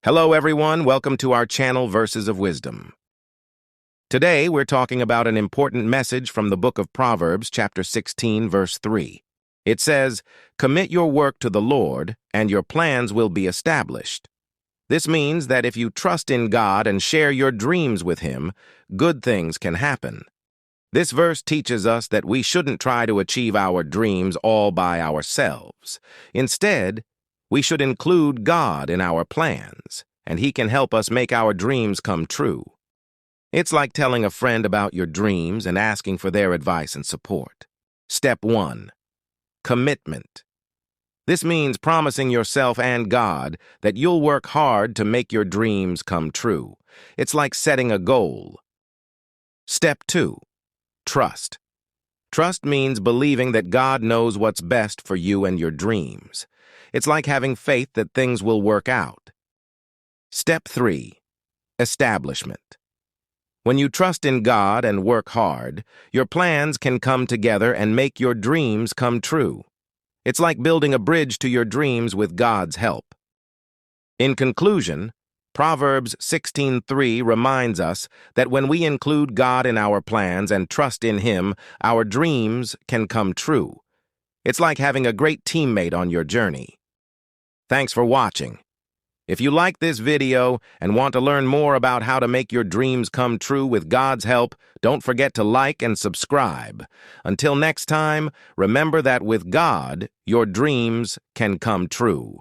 Hello everyone, welcome to our channel Verses of Wisdom. Today we're talking about an important message from the book of Proverbs, chapter 16, verse 3. It says, "Commit your work to the Lord, and your plans will be established." This means that if you trust in God and share your dreams with Him, good things can happen. This verse teaches us that we shouldn't try to achieve our dreams all by ourselves. Instead, we should include God in our plans, and He can help us make our dreams come true. It's like telling a friend about your dreams and asking for their advice and support. Step 1. Commitment. This means promising yourself and God that you'll work hard to make your dreams come true. It's like setting a goal. Step 2. Trust. Trust means believing that God knows what's best for you and your dreams. It's like having faith that things will work out. Step 3. Establishment. When you trust in God and work hard, your plans can come together and make your dreams come true. It's like building a bridge to your dreams with God's help. In conclusion, Proverbs 16:3 reminds us that when we include God in our plans and trust in Him, our dreams can come true. It's like having a great teammate on your journey. Thanks for watching. If you like this video and want to learn more about how to make your dreams come true with God's help, don't forget to like and subscribe. Until next time, remember that with God, your dreams can come true.